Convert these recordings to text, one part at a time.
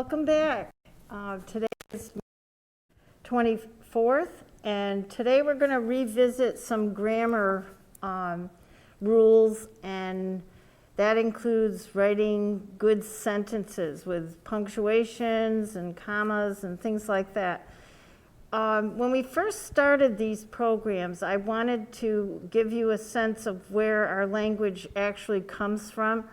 welcome back. Today is 24th, and today we're going to revisit some grammar rules, and that includes writing good sentences with punctuations and commas and things like that. When we first started these programs, I wanted to give you a sense of where our language actually comes from.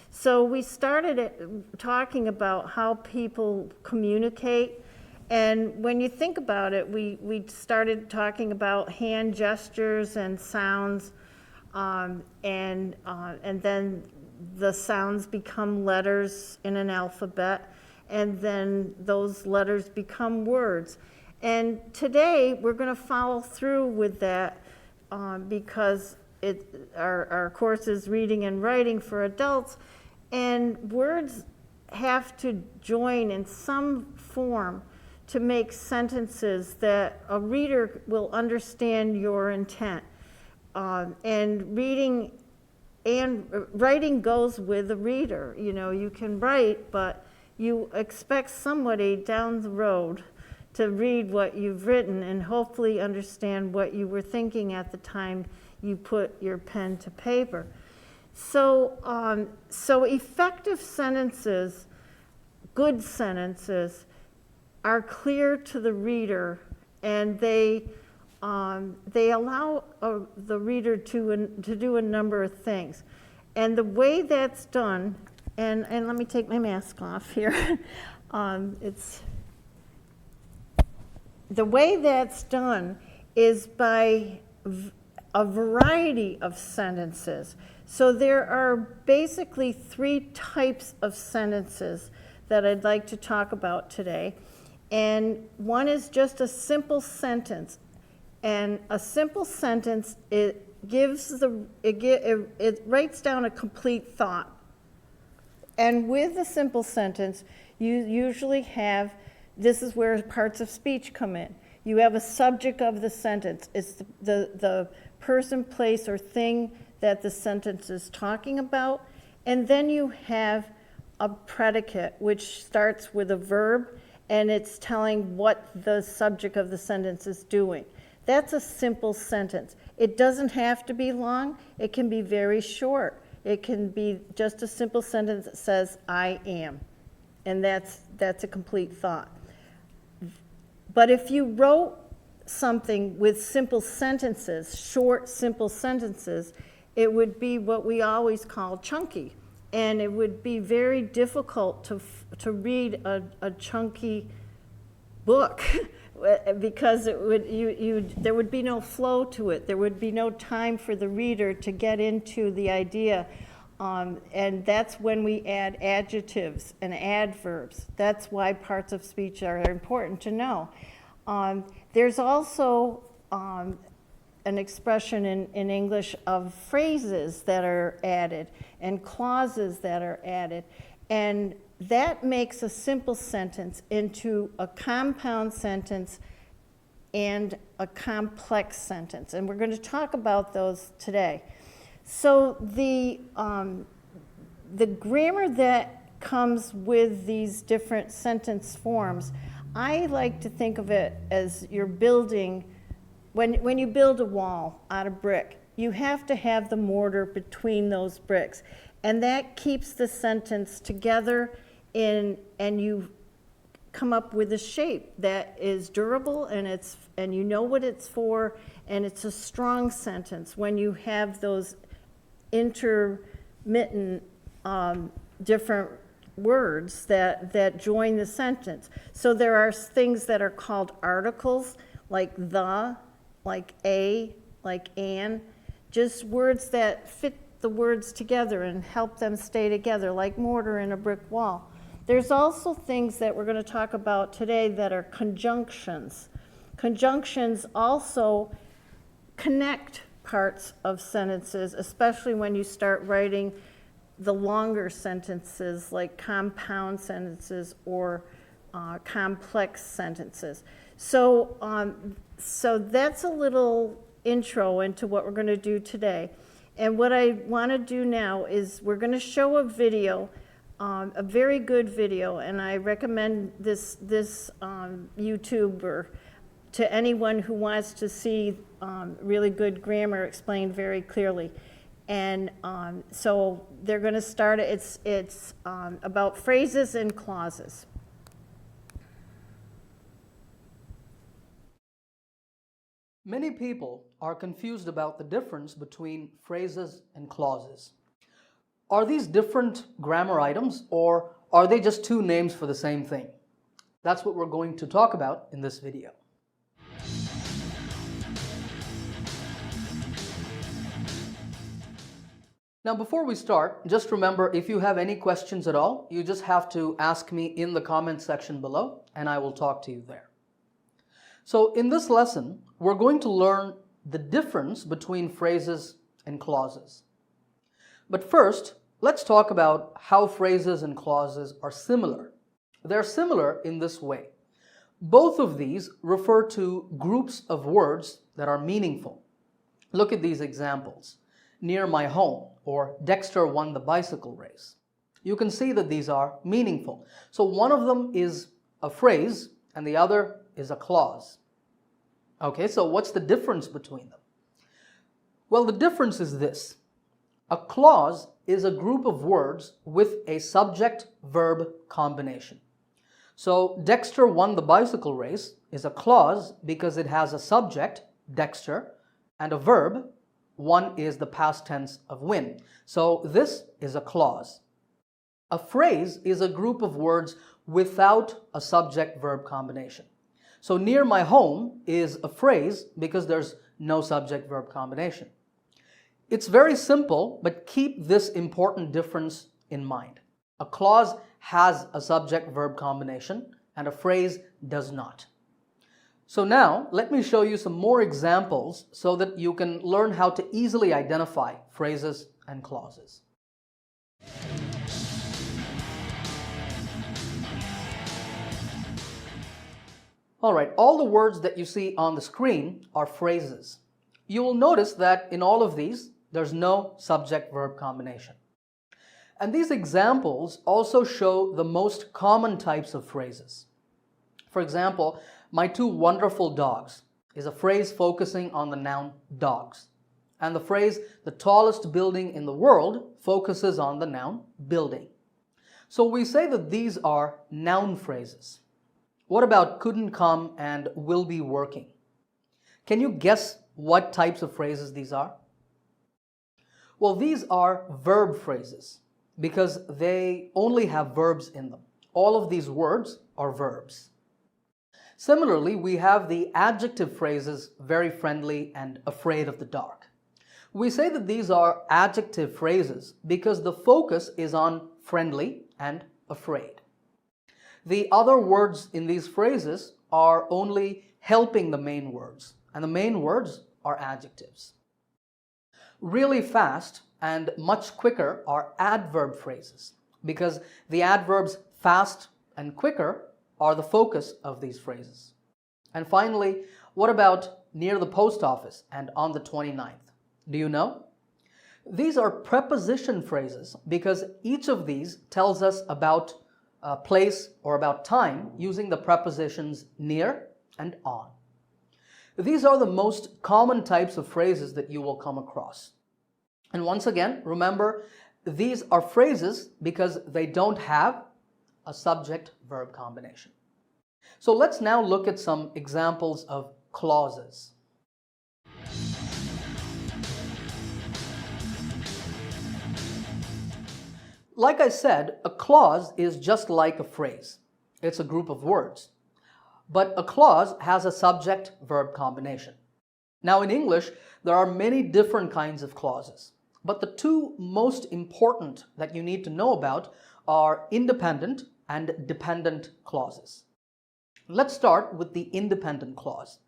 So we started talking about how people communicate, and when you think about it, we started talking about hand gestures and sounds, and then the sounds become letters in an alphabet, and then those letters become words. And today we're going to follow through with that because our course is reading and writing for adults, and words have to join in some form to make sentences that a reader will understand your intent. And reading and writing goes with the reader. You know, you can write, but you expect somebody down the road to read what you've written and hopefully understand what you were thinking at the time you put your pen to paper. So effective sentences, good sentences, are clear to the reader, and they allow the reader to do a number of things. And the way that's done, and let me take my mask off here. The way that's done is by a variety of sentences. So there are basically three types of sentences that I'd like to talk about today. And one is just a simple sentence. And a simple sentence, it writes down a complete thought. And with a simple sentence, you usually have, this is where parts of speech come in. You have a subject of the sentence. It's the person, place, or thing that the sentence is talking about. And then you have a predicate, which starts with a verb, and it's telling what the subject of the sentence is doing. That's a simple sentence. It doesn't have to be long. It can be very short. It can be just a simple sentence that says, I am. And that's a complete thought. But if you wrote something with simple sentences, short, simple sentences, it would be what we always call chunky. And it would be very difficult to read a chunky book because there would be no flow to it. There would be no time for the reader to get into the idea. And that's when we add adjectives and adverbs. That's why parts of speech are important to know. There's also an expression in English of phrases that are added and clauses that are added. And that makes a simple sentence into a compound sentence and a complex sentence. And we're going to talk about those today. So the grammar that comes with these different sentence forms, I like to think of it as you're building, when you build a wall out of brick, you have to have the mortar between those bricks. And that keeps the sentence together, and you come up with a shape that is durable, and you know what it's for, and it's a strong sentence when you have those intermittent different words that join the sentence. So there are things that are called articles, like the, like a, like an, just words that fit the words together and help them stay together, like mortar in a brick wall. There's also things that we're going to talk about today that are conjunctions. Conjunctions also connect parts of sentences, especially when you start writing the longer sentences like compound sentences or complex sentences. So that's a little intro into what we're going to do today. And what I want to do now is we're going to show a video a very good video, and I recommend this YouTuber to anyone who wants to see really good grammar explained very clearly. And so they're going to start, it's about phrases and clauses. Many people are confused about the difference between phrases and clauses. Are these different grammar items, or are they just two names for the same thing? That's what we're going to talk about in this video. Now, before we start, just remember, if you have any questions at all, you just have to ask me in the comment section below, and I will talk to you there. So in this lesson, we're going to learn the difference between phrases and clauses. But first, let's talk about how phrases and clauses are similar. They're similar in this way. Both of these refer to groups of words that are meaningful. Look at these examples. Near my home, or Dexter won the bicycle race. You can see that these are meaningful. So one of them is a phrase and the other is a clause. Okay, so what's the difference between them? Well, the difference is this. A clause is a group of words with a subject-verb combination. So Dexter won the bicycle race is a clause because it has a subject, Dexter, and a verb. One is the past tense of win. So this is a clause. A phrase is a group of words without a subject-verb combination. So near my home is a phrase because there's no subject-verb combination. It's very simple, but keep this important difference in mind. A clause has a subject-verb combination and a phrase does not. So now, let me show you some more examples so that you can learn how to easily identify phrases and clauses. All right, all the words that you see on the screen are phrases. You will notice that in all of these, there's no subject-verb combination. And these examples also show the most common types of phrases. For example, my two wonderful dogs is a phrase focusing on the noun dogs. And the phrase, the tallest building in the world, focuses on the noun building. So we say that these are noun phrases. What about couldn't come and will be working? Can you guess what types of phrases these are? Well, these are verb phrases because they only have verbs in them. All of these words are verbs. Similarly, we have the adjective phrases, very friendly and afraid of the dark. We say that these are adjective phrases because the focus is on friendly and afraid. The other words in these phrases are only helping the main words, and the main words are adjectives. Really fast and much quicker are adverb phrases because the adverbs fast and quicker are the focus of these phrases. And finally, what about near the post office and on the 29th? Do you know? These are preposition phrases because each of these tells us about a place or about time using the prepositions near and on. These are the most common types of phrases that you will come across. And once again, remember, these are phrases because they don't have a subject-verb combination. So let's now look at some examples of clauses. Like I said, a clause is just like a phrase. It's a group of words. But a clause has a subject-verb combination. Now in English, there are many different kinds of clauses. But the two most important that you need to know about are independent and dependent clauses. Let's start with the independent clause.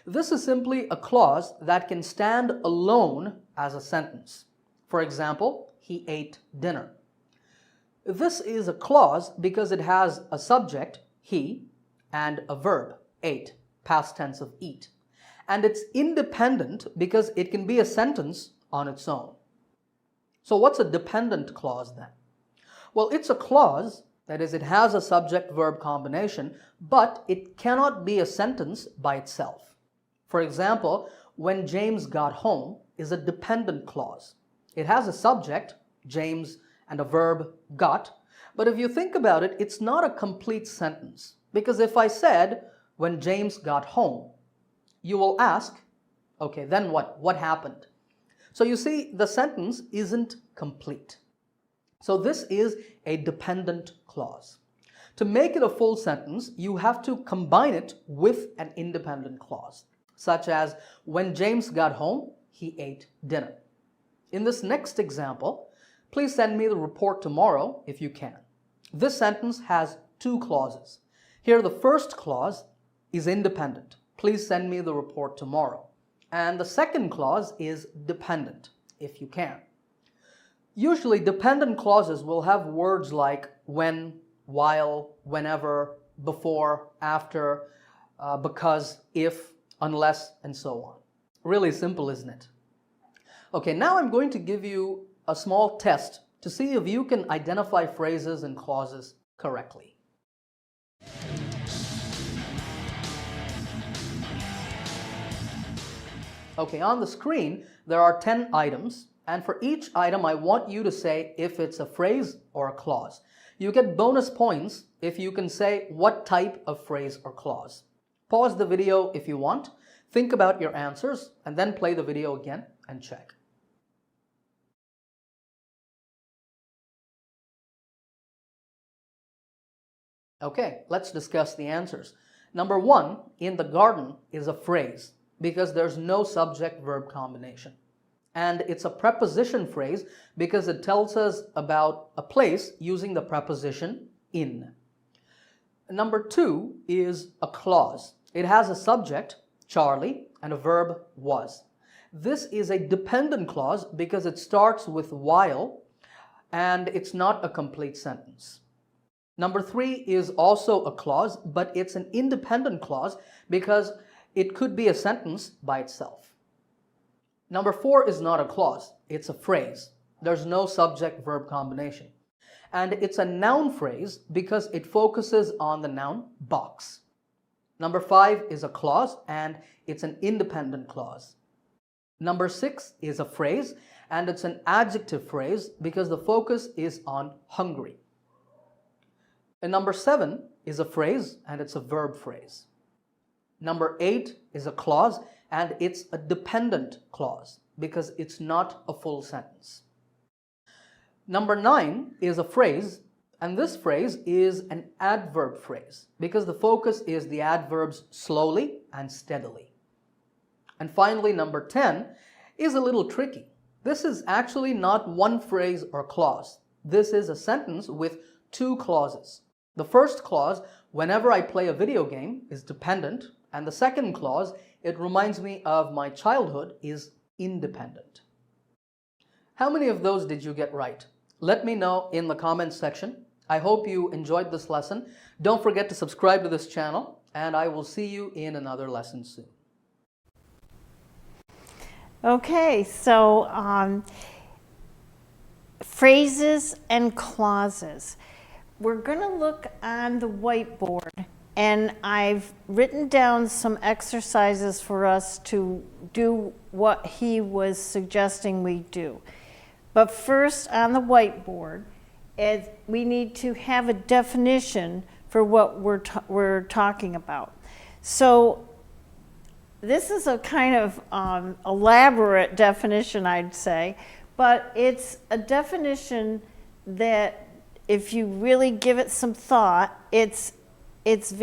This is simply a clause that can stand alone as a sentence. For example, he ate dinner. This is a clause because it has a subject, he, and a verb, ate, past tense of eat. And it's independent because it can be a sentence on its own. So what's a dependent clause then? Well, it's a clause, that is, it has a subject-verb combination, but it cannot be a sentence by itself. For example, when James got home is a dependent clause. It has a subject, James, and a verb, got, but if you think about it, it's not a complete sentence. Because if I said, when James got home, you will ask, okay, then what? What happened? So you see, the sentence isn't complete. So this is a dependent clause. To make it a full sentence, you have to combine it with an independent clause, such as, when James got home, he ate dinner. In this next example, please send me the report tomorrow if you can. This sentence has two clauses. Here, the first clause is independent. Please send me the report tomorrow. And the second clause is dependent, if you can. Usually, dependent clauses will have words like when, while, whenever, before, after, because, if, unless, and so on. Really simple, isn't it? Okay, now I'm going to give you a small test to see if you can identify phrases and clauses correctly. Okay, on the screen, there are 10 items, and for each item, I want you to say if it's a phrase or a clause. You get bonus points if you can say what type of phrase or clause. Pause the video if you want, think about your answers, and then play the video again and check. Okay, let's discuss the answers. Number 1, in the garden is a phrase because there's no subject-verb combination. And it's a preposition phrase because it tells us about a place using the preposition in. Number 2 is a clause. It has a subject, Charlie, and a verb, was. This is a dependent clause because it starts with while and it's not a complete sentence. Number 3 is also a clause, but it's an independent clause because it could be a sentence by itself. Number 4 is not a clause, it's a phrase. There's no subject-verb combination. And it's a noun phrase because it focuses on the noun box. Number 5 is a clause and it's an independent clause. Number 6 is a phrase and it's an adjective phrase because the focus is on hungry. And number 7 is a phrase and it's a verb phrase. Number 8 is a clause and it's a dependent clause because it's not a full sentence. Number 9 is a phrase, and this phrase is an adverb phrase because the focus is the adverbs slowly and steadily. And finally, number 10 is a little tricky. This is actually not one phrase or clause. This is a sentence with two clauses. The first clause, whenever I play a video game, is dependent, and the second clause, it reminds me of my childhood, is independent. How many of those did you get right? Let me know in the comments section. I hope you enjoyed this lesson. Don't forget to subscribe to this channel, and I will see you in another lesson soon. Okay, so phrases and clauses. We're going to look on the whiteboard, and I've written down some exercises for us to do what he was suggesting we do. But first, on the whiteboard, we need to have a definition for what we're talking about. So this is a kind of elaborate definition, I'd say, but it's a definition that if you really give it some thought, it gives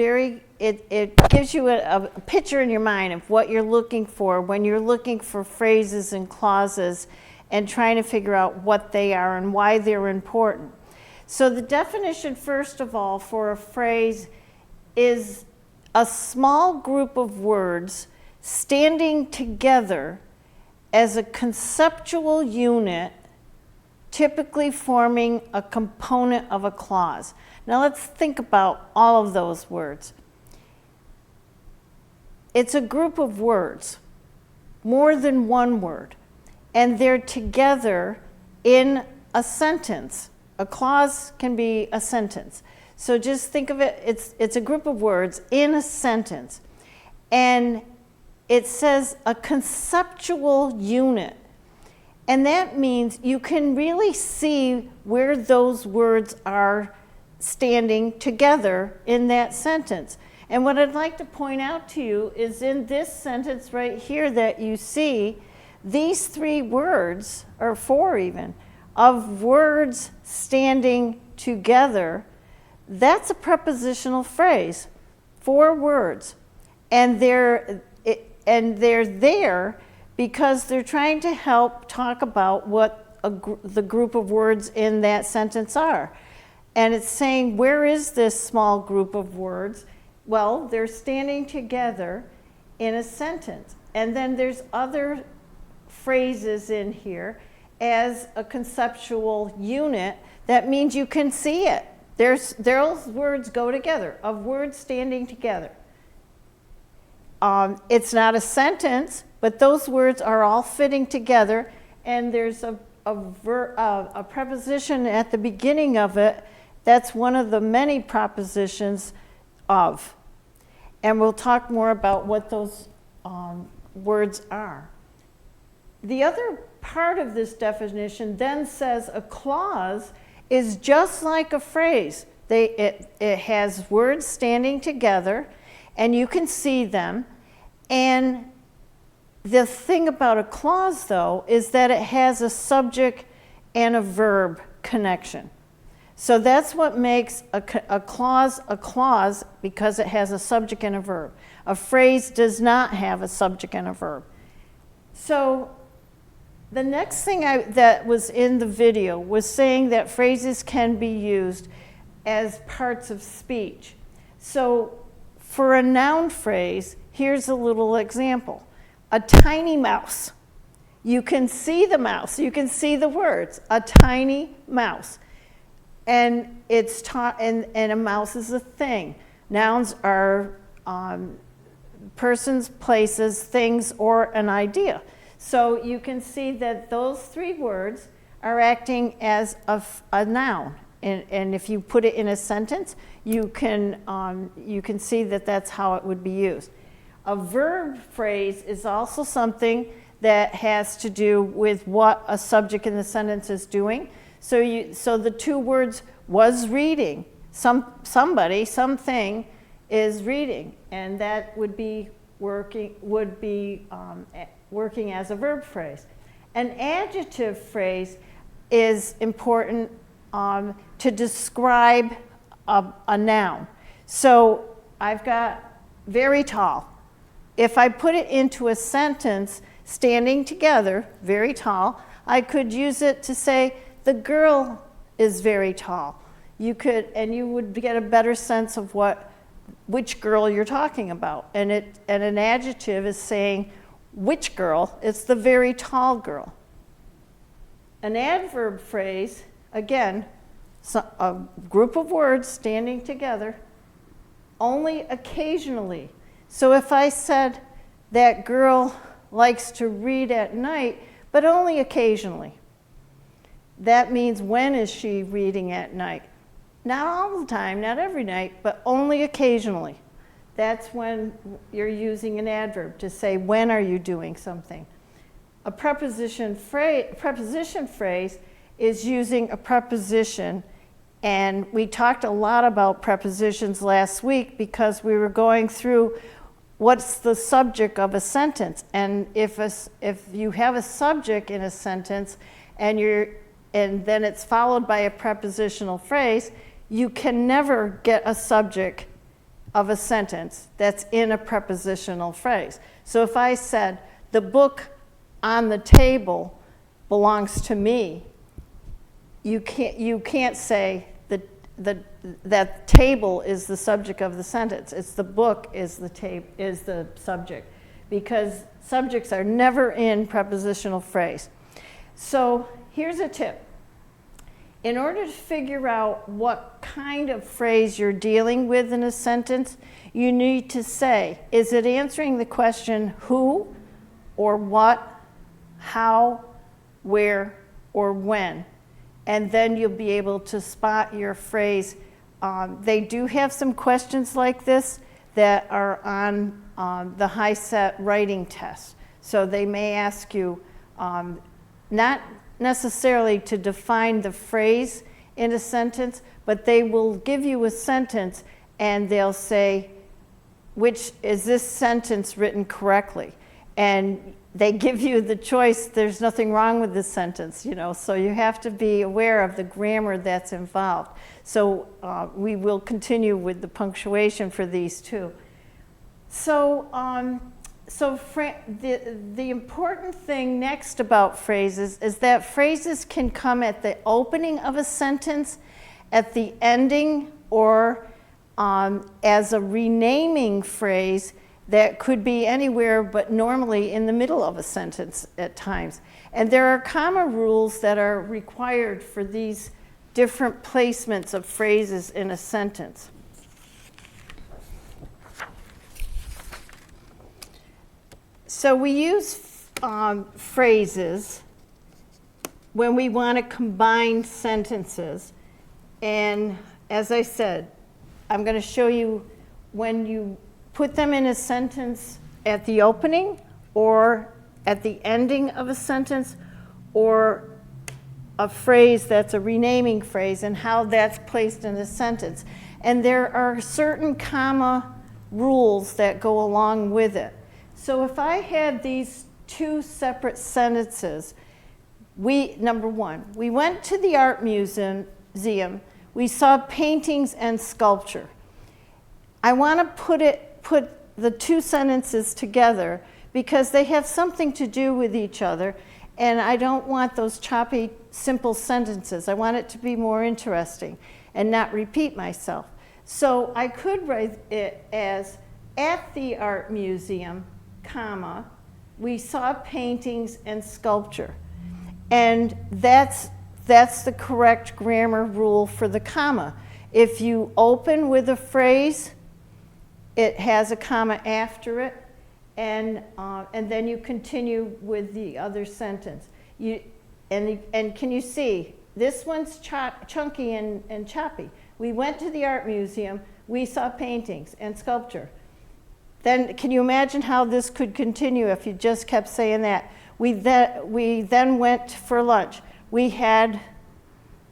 you a picture in your mind of what you're looking for when you're looking for phrases and clauses and trying to figure out what they are and why they're important. So the definition, first of all, for a phrase is a small group of words standing together as a conceptual unit, typically forming a component of a clause. Now let's think about all of those words. It's a group of words, more than one word, and they're together in a sentence, A clause can be a sentence. So just think of it, it's a group of words in a sentence. And it says a conceptual unit. And that means you can really see where those words are standing together in that sentence. And what I'd like to point out to you is in this sentence right here that you see, these three words, or four even, of words standing together, that's a prepositional phrase, 4 words. And they're there because they're trying to help talk about what the group of words in that sentence are. And it's saying, where is this small group of words? Well, they're standing together in a sentence. And then there's other phrases in here as a conceptual unit. That means you can see it. Those words go together, of words standing together. It's not a sentence, but those words are all fitting together, and there's a preposition at the beginning of it. That's one of the many propositions of. And we'll talk more about what those words are. The other part of this definition then says a clause is just like a phrase. It has words standing together, and you can see them. And the thing about a clause, though, is that it has a subject and a verb connection. So that's what makes a clause, because it has a subject and a verb. A phrase does not have a subject and a verb. So the next thing that was in the video was saying that phrases can be used as parts of speech. So for a noun phrase, here's a little example. A tiny mouse. You can see the mouse. You can see the words. A tiny mouse. And it's and a mouse is a thing. Nouns are persons, places, things, or an idea. So you can see that those 3 words are acting as a noun. And if you put it in a sentence, you can see that that's how it would be used. A verb phrase is also something that has to do with what a subject in the sentence is doing. So the 2 words was reading. Somebody, something is reading, and that would be working as a verb phrase. An adjective phrase is important to describe a noun. So I've got very tall. If I put it into a sentence standing together, very tall, I could use it to say the girl is very tall. You would get a better sense of which girl you're talking about. And an adjective is saying which girl. It's the very tall girl. An adverb phrase, again, a group of words standing together, only occasionally. So if I said that girl likes to read at night, but only occasionally, that means when is she reading at night? Not all the time, not every night, but only occasionally. That's when you're using an adverb to say when are you doing something. A preposition phrase is using a preposition, and we talked a lot about prepositions last week because we were going through what's the subject of a sentence. And if you have a subject in a sentence and then it's followed by a prepositional phrase, you can never get a subject of a sentence that's in a prepositional phrase. So if I said, the book on the table belongs to me, you can't say that table is the subject of the sentence. It's the book is the subject, because subjects are never in prepositional phrase. So here's a tip. In order to figure out what kind of phrase you're dealing with in a sentence, you need to say, is it answering the question who, or what, how, where, or when? and then you'll be able to spot your phrase. They do have some questions like this that are on the high-set writing test. So they may ask you not necessarily to define the phrase in a sentence, but they will give you a sentence and they'll say, which is this sentence written correctly? And they give you the choice. There's nothing wrong with this sentence, you know, so you have to be aware of the grammar that's involved. So we will continue with the punctuation for these too. So, the important thing next about phrases is that phrases can come at the opening of a sentence, at the ending, or as a renaming phrase that could be anywhere but normally in the middle of a sentence at times. And there are comma rules that are required for these different placements of phrases in a sentence. So we use phrases when we want to combine sentences. And as I said, I'm going to show you when you put them in a sentence at the opening or at the ending of a sentence, or a phrase that's a renaming phrase and how that's placed in a sentence. And there are certain comma rules that go along with it. So if I had these two separate sentences, number one, we went to the art museum, we saw paintings and sculpture. I want to put the two sentences together because they have something to do with each other, and I don't want those choppy, simple sentences. I want it to be more interesting and not repeat myself. So I could write it as, at the art museum, comma, we saw paintings and sculpture. And that's the correct grammar rule for the comma. If you open with a phrase, it has a comma after it, and then you continue with the other sentence. And can you see, this one's chunky and choppy. We went to the art museum, we saw paintings and sculpture. Then can you imagine how this could continue if you just kept saying that? We then went for lunch. We had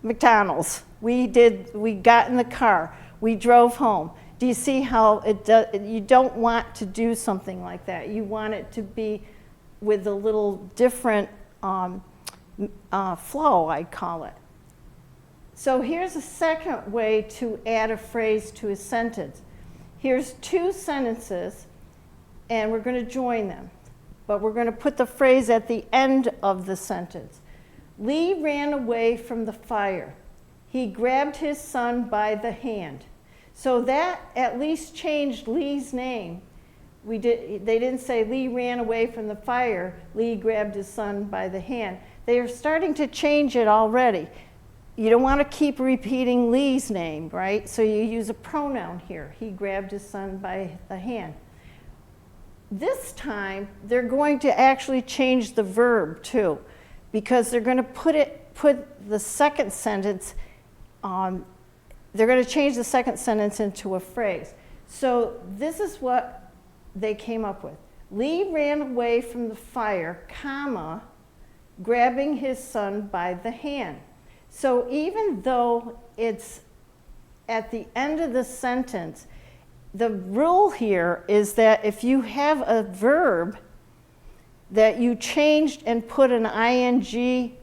McDonald's. We got in the car. We drove home. Do you see how you don't want to do something like that? You want it to be with a little different flow, I'd call it. So here's a second way to add a phrase to a sentence. Here's two sentences, and we're going to join them. But we're going to put the phrase at the end of the sentence. Lee ran away from the fire. He grabbed his son by the hand. So that at least changed Lee's name. They didn't say Lee ran away from the fire. Lee grabbed his son by the hand. They are starting to change it already. You don't want to keep repeating Lee's name, right? So you use a pronoun here. He grabbed his son by the hand. This time, they're going to actually change the verb too, because they're going to put the second sentence on. They're going to change the second sentence into a phrase. So this is what they came up with. Lee ran away from the fire, comma, grabbing his son by the hand. So even though it's at the end of the sentence, the rule here is that if you have a verb that you changed and put an ing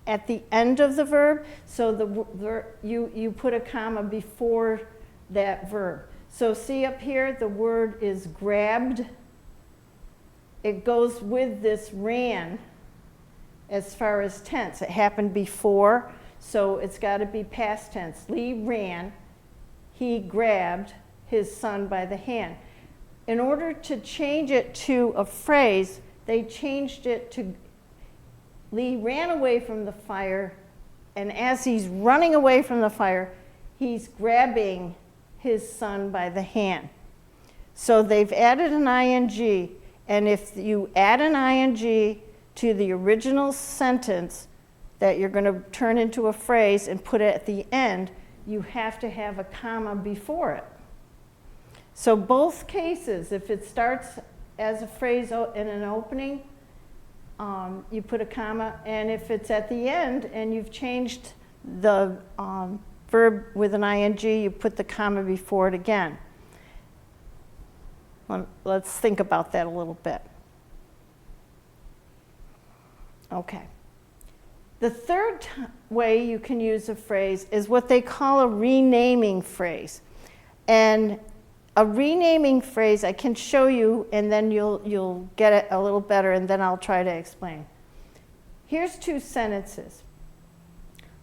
at the end of the verb, so you put a comma before that verb. So see up here, the word is grabbed. It goes with this ran as far as tense. It happened before, so it's got to be past tense. Lee ran, he grabbed his son by the hand. In order to change it to a phrase, they changed it to Lee ran away from the fire, and as he's running away from the fire, he's grabbing his son by the hand. So they've added an ing, and if you add an ing to the original sentence, that you're going to turn into a phrase and put it at the end, you have to have a comma before it. So both cases, if it starts as a phrase in an opening, you put a comma, and if it's at the end and you've changed the verb with an ing, you put the comma before it again. Let's think about that a little bit. Okay. The third way you can use a phrase is what they call a renaming phrase. And a renaming phrase, I can show you, and then you'll get it a little better, and then I'll try to explain. Here's two sentences.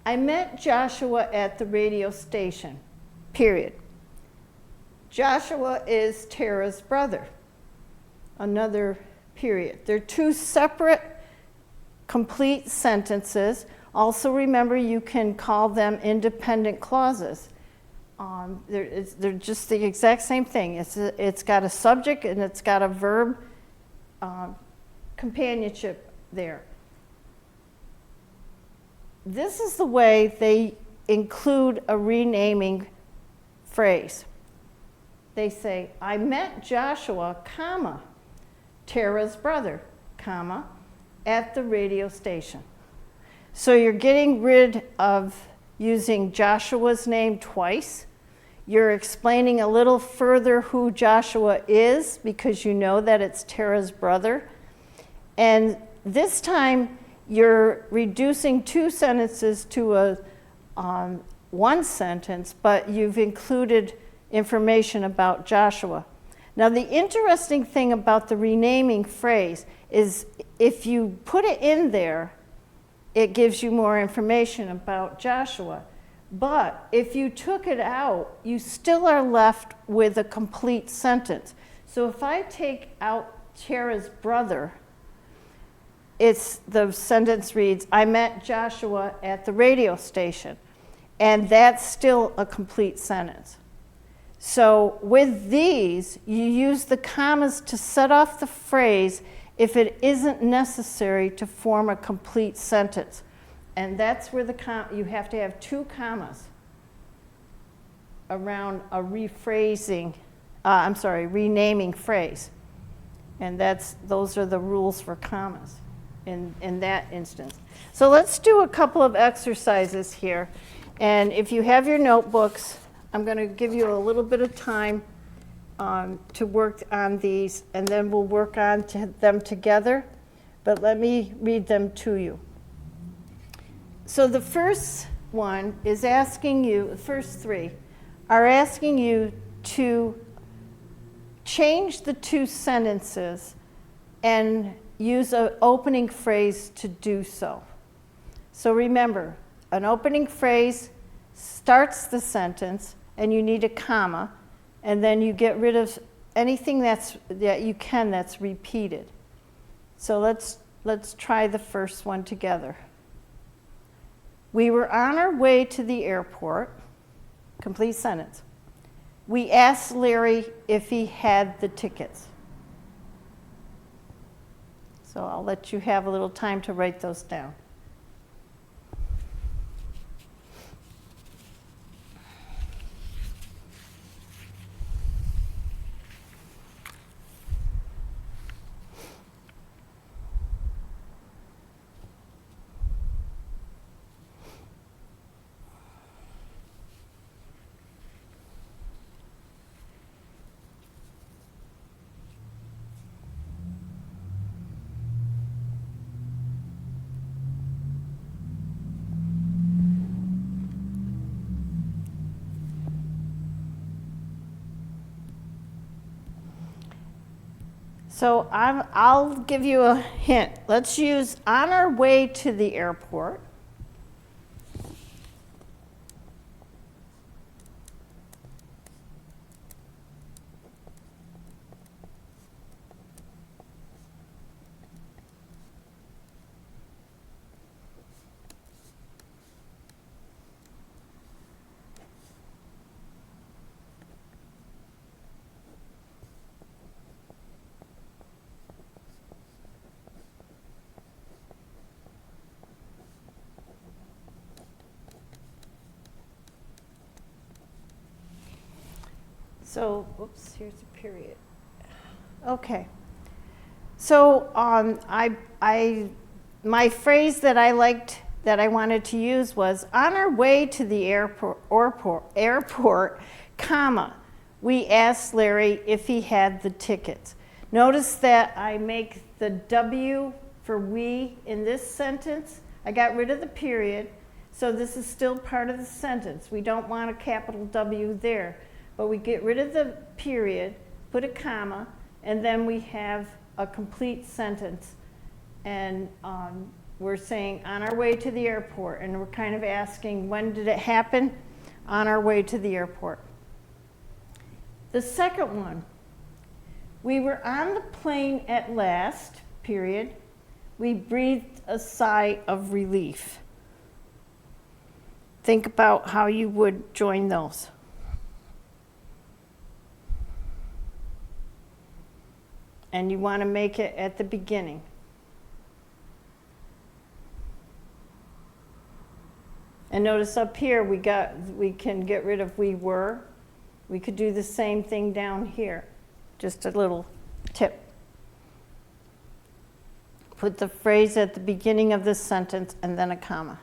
I met Joshua at the radio station, period. Joshua is Tara's brother, another period. They're two separate, complete sentences. Also remember, you can call them independent clauses. They're just the exact same thing. It's got a subject and it's got a verb companionship there. This is the way they include a renaming phrase. They say, I met Joshua, comma, Tara's brother, comma, at the radio station. So you're getting rid of using Joshua's name twice. You're explaining a little further who Joshua is because you know that it's Tara's brother. And this time you're reducing two sentences to one sentence, but you've included information about Joshua. Now the interesting thing about the renaming phrase is if you put it in there, it gives you more information about Joshua. But if you took it out, you still are left with a complete sentence. So if I take out Tara's brother, the sentence reads, I met Joshua at the radio station. And that's still a complete sentence. So with these, you use the commas to set off the phrase if it isn't necessary to form a complete sentence. And that's where you have to have two commas around a renaming phrase. And those are the rules for commas in that instance. So let's do a couple of exercises here. And if you have your notebooks, I'm going to give you a little bit of time to work on these, and then we'll work on them together. But let me read them to you. So the first one is asking you, the first three are asking you to change the two sentences and use an opening phrase to do so. So remember, an opening phrase starts the sentence and you need a comma, and then you get rid of anything that you can that's repeated. So let's try the first one together. We were on our way to the airport, complete sentence. We asked Larry if he had the tickets. So I'll let you have a little time to write those down. So I'll give you a hint. Let's use on our way to the airport. So, oops, here's a period. Okay. So my phrase that I liked, that I wanted to use was, on our way to the airport, comma, we asked Larry if he had the tickets. Notice that I make the W for we in this sentence. I got rid of the period, so this is still part of the sentence. We don't want a capital W there, but we get rid of the period, put a comma, and then we have a complete sentence. And we're saying on our way to the airport, and we're kind of asking, when did it happen? On our way to the airport. The second one, we were on the plane at last, period. We breathed a sigh of relief. Think about how you would join those. And you want to make it at the beginning. And notice up here we can get rid of we were. We could do the same thing down here. Just a little tip. Put the phrase at the beginning of this sentence and then a comma.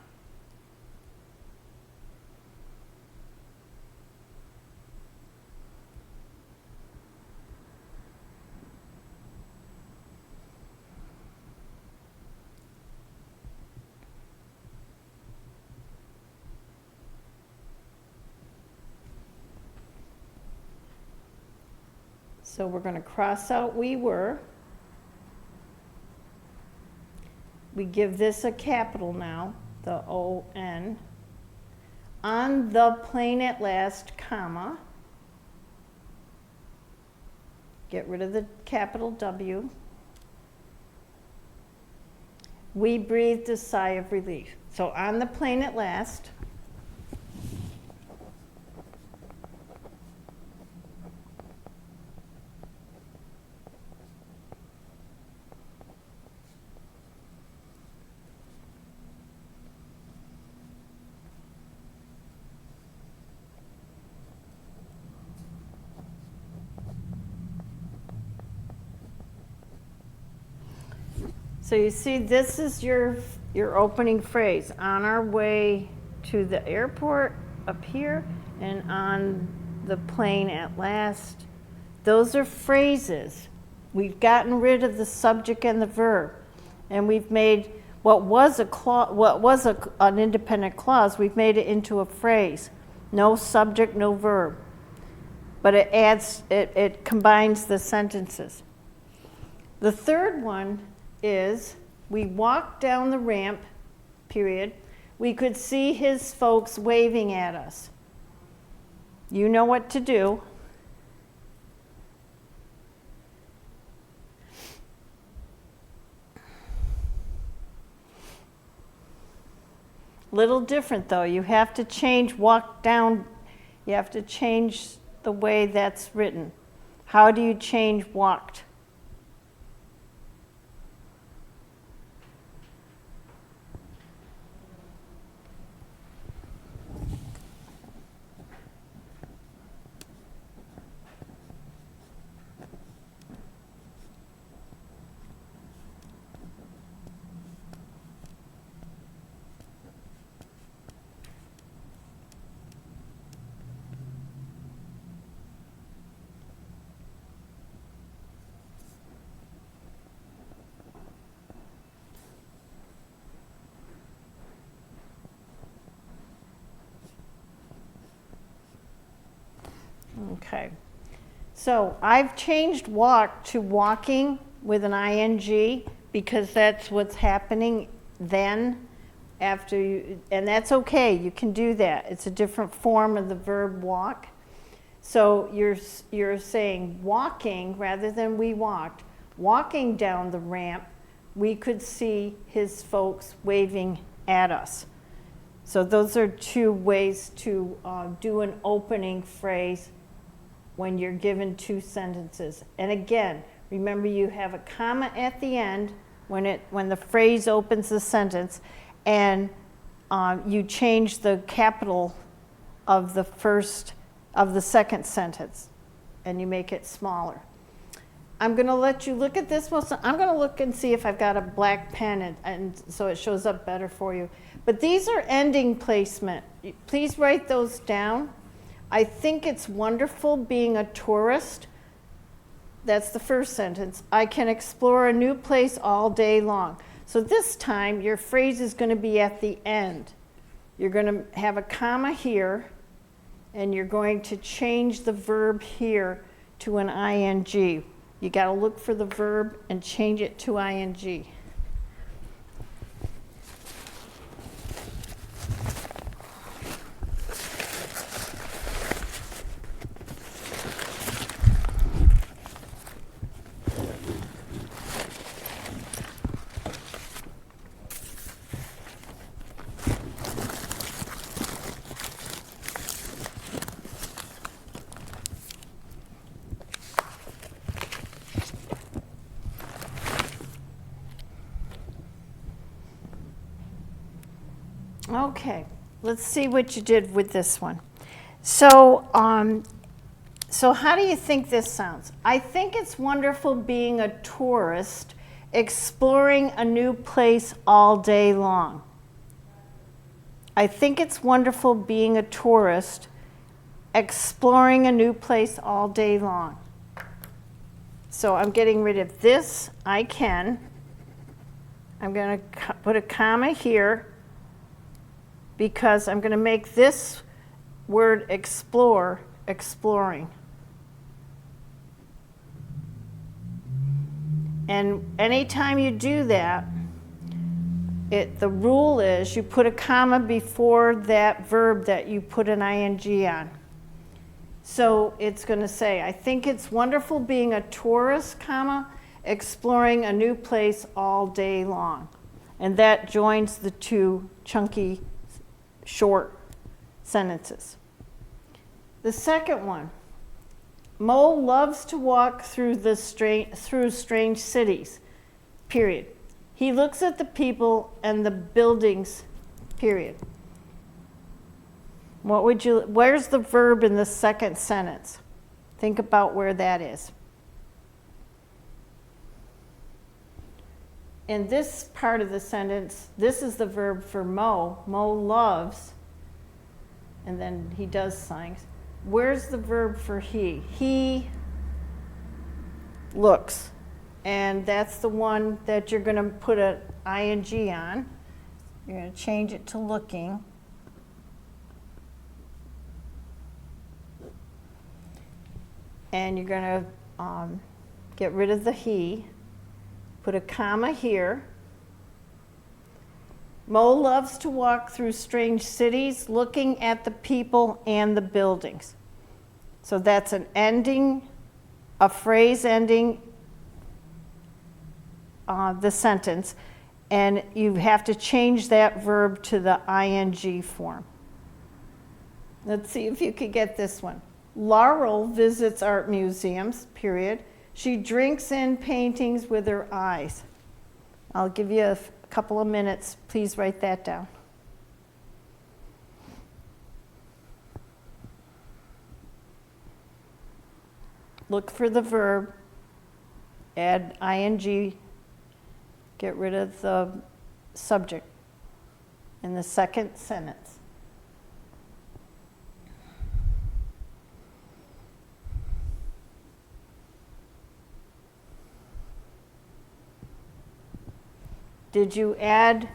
So we're going to cross out we were. We give this a capital now, the O-N. On the plane at last, comma. Get rid of the capital W. We breathed a sigh of relief. So on the plane at last. So you see, this is your opening phrase. On our way to the airport up here, and on the plane at last. Those are phrases. We've gotten rid of the subject and the verb, and we've made what was an independent clause, we've made it into a phrase. No subject, no verb. But it combines the sentences. The third one is, we walked down the ramp, period. We could see his folks waving at us. You know what to do. Little different though. You have to change walk down. You have to change the way that's written. How do you change walked? Okay, so I've changed walk to walking with an ing because that's what's happening then after you, and that's okay, you can do that. It's a different form of the verb walk. So you're saying walking rather than we walked. Walking down the ramp, we could see his folks waving at us. So those are two ways to do an opening phrase when you're given two sentences. And again, remember you have a comma at the end when the phrase opens the sentence, and you change the capital of the second sentence. and you make it smaller. I'm going to let you look at this. I'm going to look and see if I've got a black pen and so it shows up better for you. But these are ending placement. Please write those down. I think it's wonderful being a tourist. That's the first sentence. I can explore a new place all day long. So this time your phrase is going to be at the end. You're going to have a comma here, and you're going to change the verb here to an ing. You got to look for the verb and change it to ing. Okay, let's see what you did with this one. So how do you think this sounds? I think it's wonderful being a tourist, exploring a new place all day long. I think it's wonderful being a tourist, exploring a new place all day long. So I'm getting rid of this, I can. I'm going to put a comma here, because I'm going to make this word explore, exploring. And anytime you do that, the rule is you put a comma before that verb that you put an ing on. So it's going to say, I think it's wonderful being a tourist, comma, exploring a new place all day long. And that joins the two chunky short sentences. The second one, Mo loves to walk through strange cities, period. He looks at the people and the buildings, period. Where's the verb in the second sentence? Think about where that is. In this part of the sentence, this is the verb for Mo. Mo loves, and then he does things. Where's the verb for he? He looks, and that's the one that you're going to put an ing on. You're going to change it to looking. And you're going to get rid of the he. Put a comma here. Mo loves to walk through strange cities, looking at the people and the buildings. So that's an ending, a phrase ending the sentence, and you have to change that verb to the ing form. Let's see if you could get this one. Laurel visits art museums, period. She drinks in paintings with her eyes. I'll give you a couple of minutes. Please write that down. Look for the verb, add ing, get rid of the subject in the second sentence. Did you add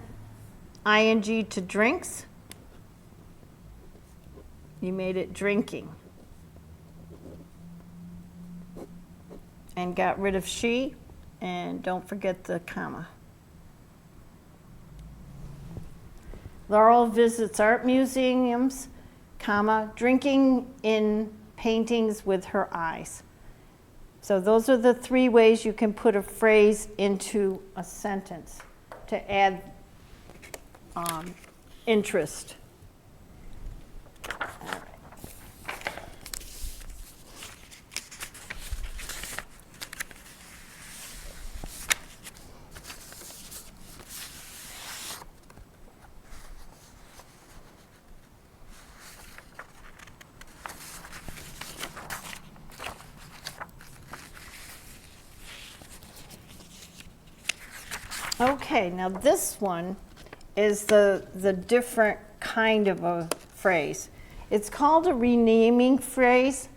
ing to drinks? You made it drinking. And got rid of she, and don't forget the comma. Laurel visits art museums, comma, drinking in paintings with her eyes. So those are the three ways you can put a phrase into a sentence to add interest. All right. Okay, now this one is the different kind of a phrase. It's called a renaming phrase,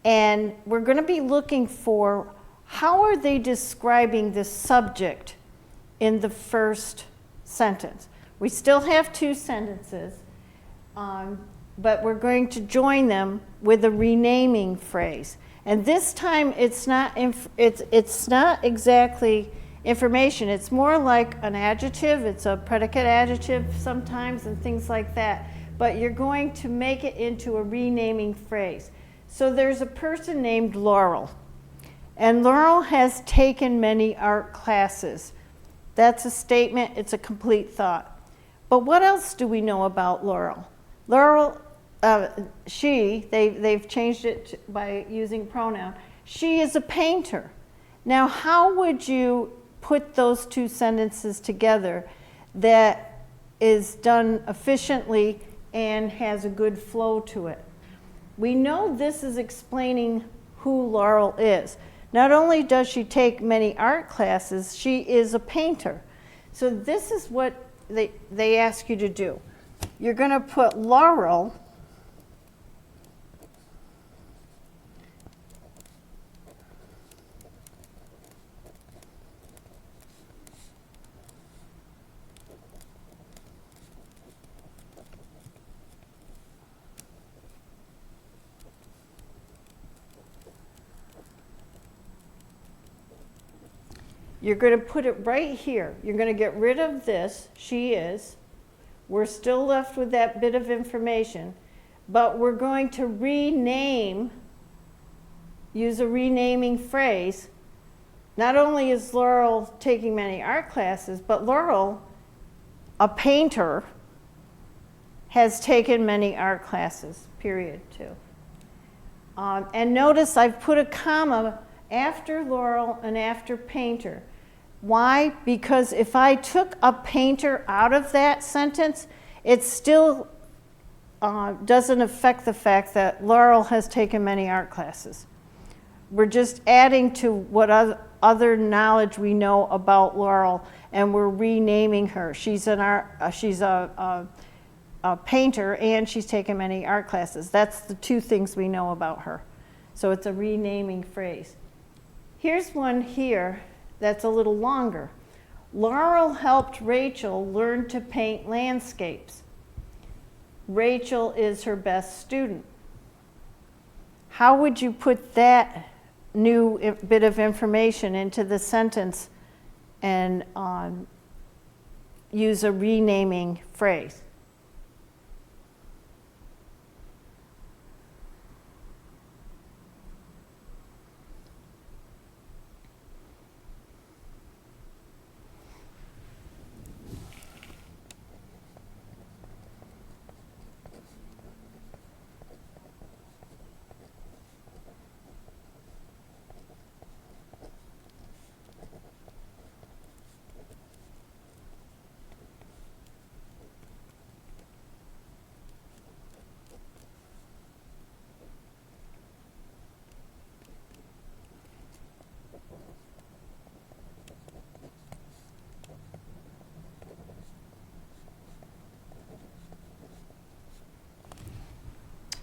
and we're going to be looking for how are they describing the subject in the first sentence. We still have two sentences, but we're going to join them with a renaming phrase. And this time it's not exactly information. It's more like an adjective. It's a predicate adjective sometimes and things like that. But you're going to make it into a renaming phrase. So there's a person named Laurel. And Laurel has taken many art classes. That's a statement. It's a complete thought. But what else do we know about Laurel? Laurel, they've changed it by using pronoun. She is a painter. Now, how would you put those two sentences together that is done efficiently and has a good flow to it? We know this is explaining who Laurel is. Not only does she take many art classes, she is a painter. So this is what they ask you to do. You're going to put Laurel You're going to put it right here. You're going to get rid of this, she is. We're still left with that bit of information, but we're going to use a renaming phrase. Not only is Laurel taking many art classes, but Laurel, a painter, has taken many art classes, period, too. And notice I've put a comma after Laurel and after painter. Why? Because if I took a painter out of that sentence, it still doesn't affect the fact that Laurel has taken many art classes. We're just adding to what other knowledge we know about Laurel, and we're renaming her. She's a painter, and she's taken many art classes. That's the two things we know about her. So it's a renaming phrase. Here's one here that's a little longer. Laurel helped Rachel learn to paint landscapes. Rachel is her best student. How would you put that new bit of information into the sentence and use a renaming phrase?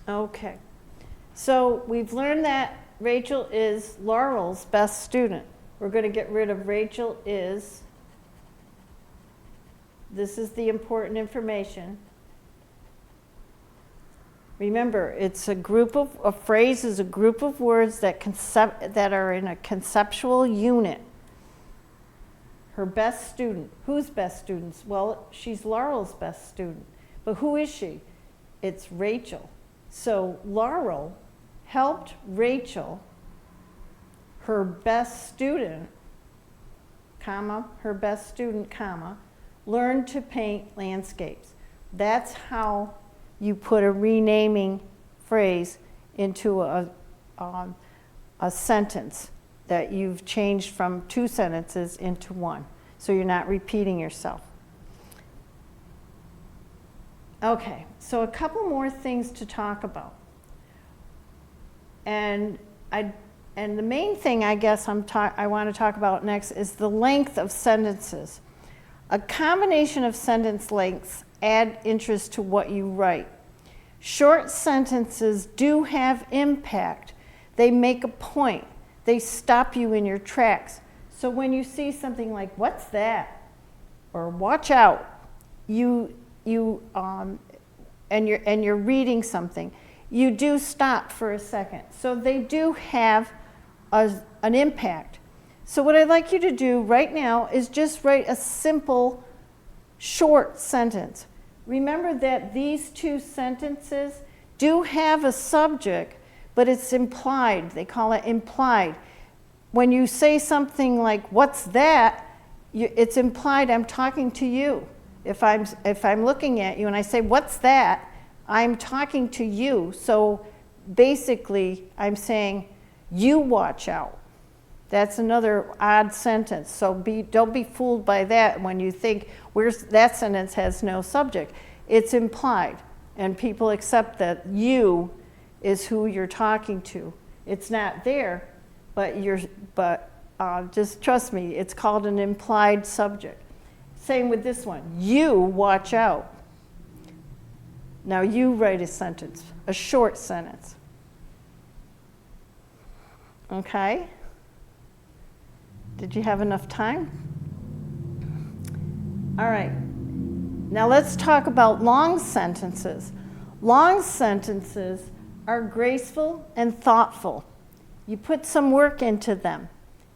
Okay, so we've learned that Rachel is Laurel's best student. We're going to get rid of Rachel is. This is the important information. Remember, it's a group of a phrase is a group of words that are in a conceptual unit. Her best student. Whose best students? Well, she's Laurel's best student. But who is she? It's Rachel. So Laurel helped Rachel, her best student, comma, her best student, comma, learn to paint landscapes. That's how you put a renaming phrase into a sentence that you've changed from two sentences into one. So you're not repeating yourself. Okay, so a couple more things to talk about. And I And the main thing I guess I want to talk about next is the length of sentences. A combination of sentence lengths add interest to what you write. Short sentences do have impact. They make a point. They stop you in your tracks. So when you see something like, "What's that?" or "Watch out," and you're reading something, you do stop for a second. So they do have an impact. So what I'd like you to do right now is just write a simple, short sentence. Remember that these two sentences do have a subject, but it's implied. They call it implied. When you say something like, "What's that?" it's implied I'm talking to you. If I'm looking at you and I say, "What's that?" I'm talking to you. So basically, I'm saying, "You watch out." That's another odd sentence. So don't be fooled by that when you think that sentence has no subject. It's implied, and people accept that you is who you're talking to. It's not there, but just trust me, it's called an implied subject. Same with this one. You watch out. Now you write a sentence, a short sentence. Okay? Did you have enough time? All right. Now let's talk about long sentences. Long sentences are graceful and thoughtful. You put some work into them.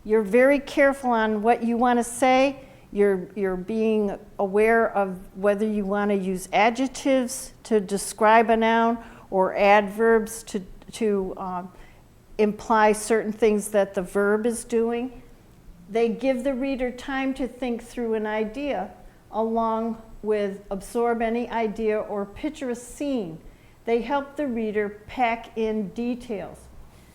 You're very careful on what you want to say. You're being aware of whether you want to use adjectives to describe a noun or adverbs to imply certain things that the verb is doing. They give the reader time to think through an idea along with absorb any idea or picture a scene. They help the reader pack in details.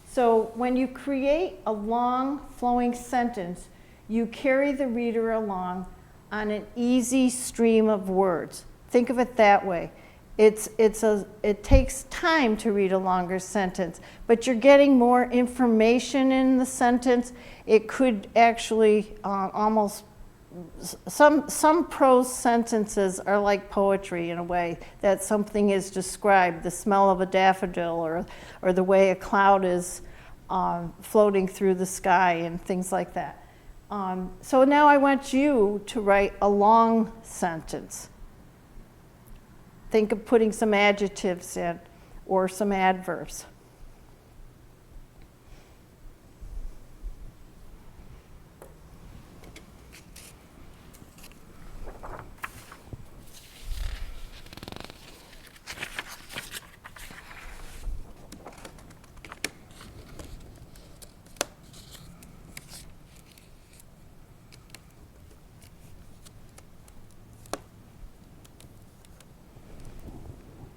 So when you create a long flowing sentence, you carry the reader along on an easy stream of words. Think of it that way. It takes time to read a longer sentence, but you're getting more information in the sentence. It could actually almost, some prose sentences are like poetry in a way, that something is described, the smell of a daffodil or the way a cloud is floating through the sky and things like that. So now I want you to write a long sentence. Think of putting some adjectives in or some adverbs.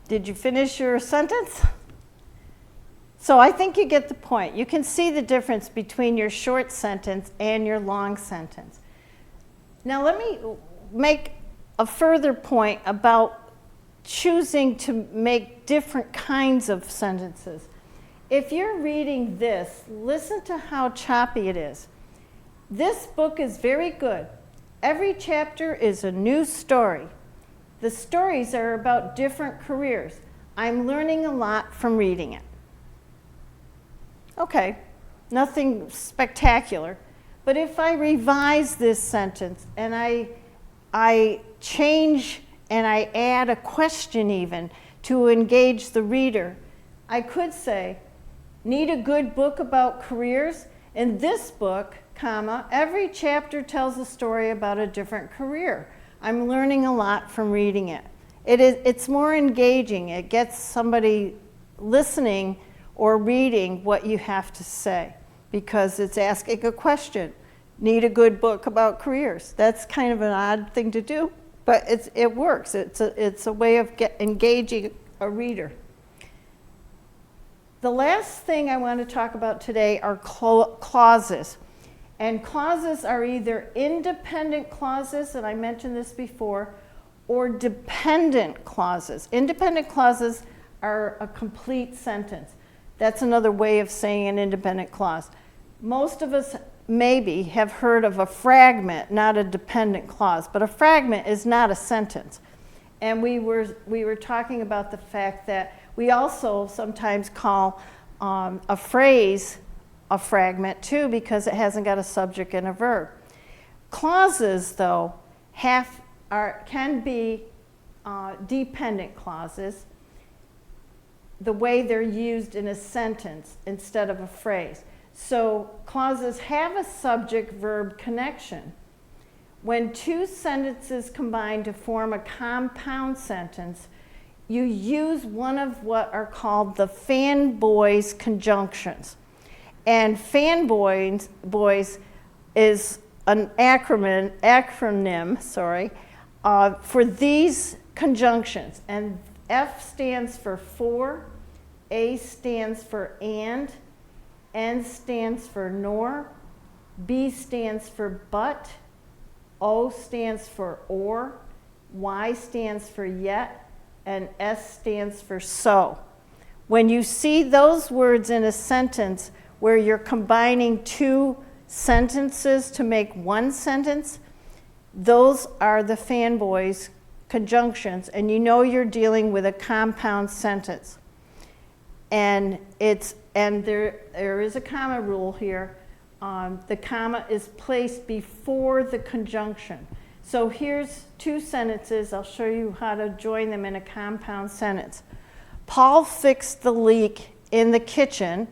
Did you finish your sentence? So I think you get the point. You can see the difference between your short sentence and your long sentence. Now let me make a further point about choosing to make different kinds of sentences. If you're reading this, listen to how choppy it is. This book is very good. Every chapter is a new story. The stories are about different careers. I'm learning a lot from reading it. Okay, nothing spectacular. But if I revise this sentence and I change and I add a question even to engage the reader, I could say, need a good book about careers? In this book, comma, every chapter tells a story about a different career. I'm learning a lot from reading it. It's more engaging. It gets somebody listening or reading what you have to say because it's asking a question. Need a good book about careers. That's kind of an odd thing to do, but it works. It's a way of engaging a reader. The last thing I want to talk about today are clauses. And clauses are either independent clauses, and I mentioned this before, or dependent clauses. Independent clauses are a complete sentence. That's another way of saying an independent clause. Most of us maybe have heard of a fragment, not a dependent clause, but a fragment is not a sentence. And we were talking about the fact that we also sometimes call a phrase a fragment too, because it hasn't got a subject and a verb. Clauses, though, can be dependent clauses, the way they're used in a sentence instead of a phrase. So clauses have a subject-verb connection. When two sentences combine to form a compound sentence, you use one of what are called the Fanboys Conjunctions. And Fanboys is an acronym for these conjunctions. And F stands for, A stands for and, N stands for nor, B stands for but, O stands for or, Y stands for yet, and S stands for so. When you see those words in a sentence where you're combining two sentences to make one sentence, those are the Fanboys conjunctions, and you know you're dealing with a compound sentence. And there is a comma rule here. The comma is placed before the conjunction. So here's two sentences. I'll show you how to join them in a compound sentence. Paul fixed the leak in the kitchen.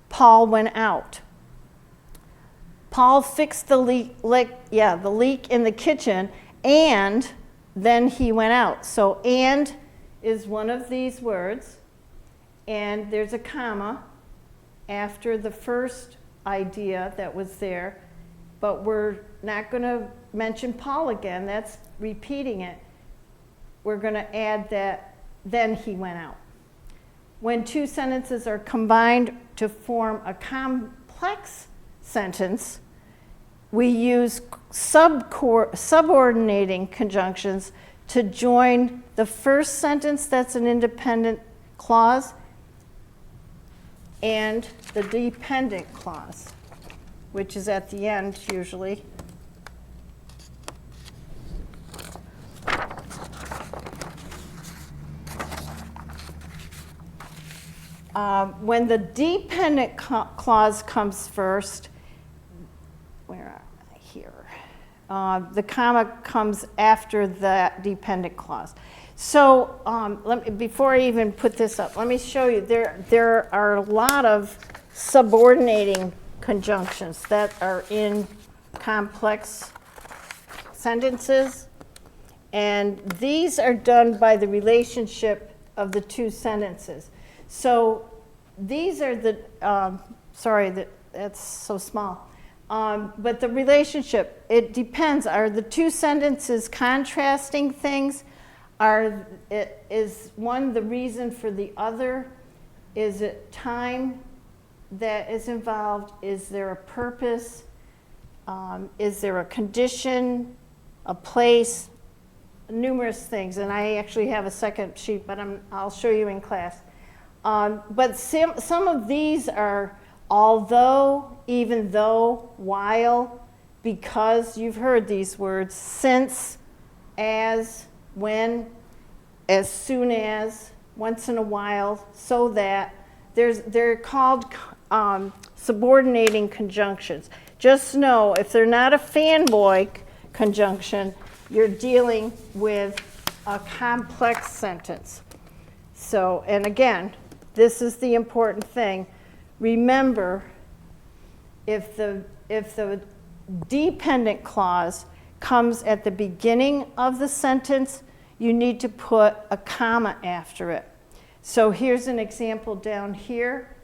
Paul went out. Paul fixed the leak in the kitchen, and then he went out. So and is one of these words, and there's a comma after the first idea that was there, but we're not going to mention Paul again. That's repeating it. We're going to add that then he went out. When two sentences are combined to form a complex sentence, we use subordinating conjunctions to join the first sentence that's an independent clause and the dependent clause, which is at the end usually. When the dependent clause comes first, where am I here? The comma comes after that dependent clause. So before I even put this up, let me show you. There are a lot of subordinating conjunctions that are in complex sentences. And these are done by the relationship of the two sentences. So these are the, that's so small. But the relationship, it depends. Are the two sentences contrasting things? Is one the reason for the other? Is it time that is involved? Is there a purpose? Is there a condition, a place? Numerous things. And I actually have a second sheet, but I'll show you in class. But some of these are although, even though, while, because. You've heard these words. Since, as, when, as soon as, once in a while, so that. They're called subordinating conjunctions. Just know if they're not a fanboy conjunction, you're dealing with a complex sentence. So, and again, this is the important thing. Remember, if the dependent clause comes at the beginning of the sentence, you need to put a comma after it. So here's an example down here.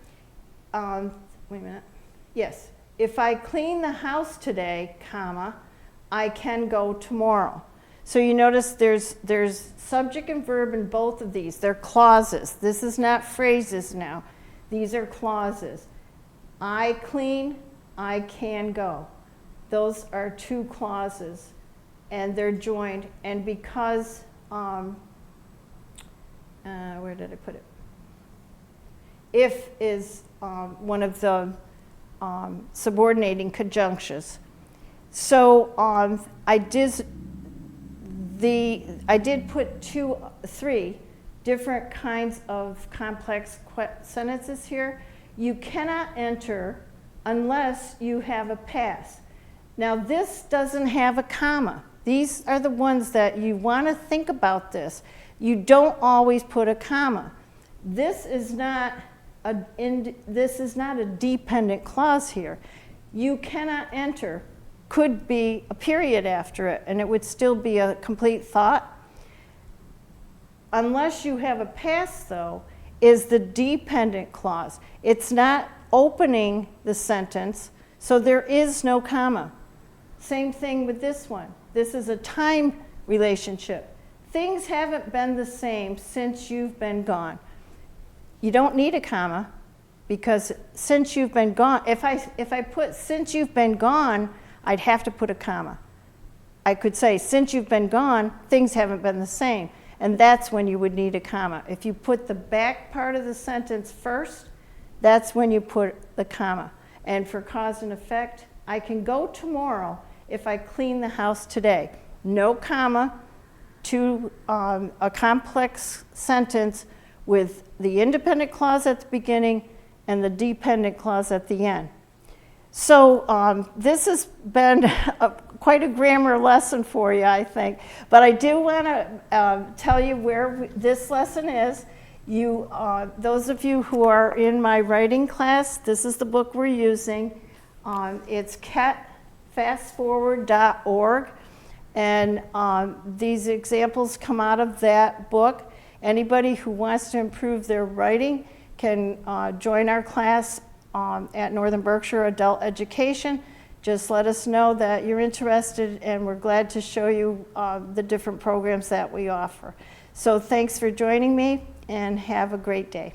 Wait a minute. Yes. If I clean the house today, comma, I can go tomorrow. So you notice there's subject and verb in both of these. They're clauses. This is not phrases now. These are clauses. I clean, I can go. Those are two clauses, and they're joined. And because, where did I put it? if is one of the subordinating conjunctions. So I did put three different kinds of complex sentences here. You cannot enter unless you have a past. Now this doesn't have a comma. These are the ones that you want to think about this. You don't always put a comma. This is not a dependent clause here. You cannot enter could be a period after it, and it would still be a complete thought. Unless you have a past, though, is the dependent clause. It's not opening the sentence, so there is no comma. Same thing with this one. This is a time relationship. Things haven't been the same since you've been gone. You don't need a comma, because since you've been gone, if I put since you've been gone, I'd have to put a comma. I could say, since you've been gone, things haven't been the same. And that's when you would need a comma. If you put the back part of the sentence first, that's when you put the comma. And for cause and effect, I can go tomorrow if I clean the house today. No comma to a complex sentence with the independent clause at the beginning and the dependent clause at the end. So this has been quite a grammar lesson for you, I think. But I do want to tell you where this lesson is. Those of you who are in my writing class, this is the book we're using. It's catfastforward.org. And these examples come out of that book. Anybody who wants to improve their writing can join our class at Northern Berkshire Adult Education. Just let us know that you're interested, and we're glad to show you the different programs that we offer. So thanks for joining me, and have a great day.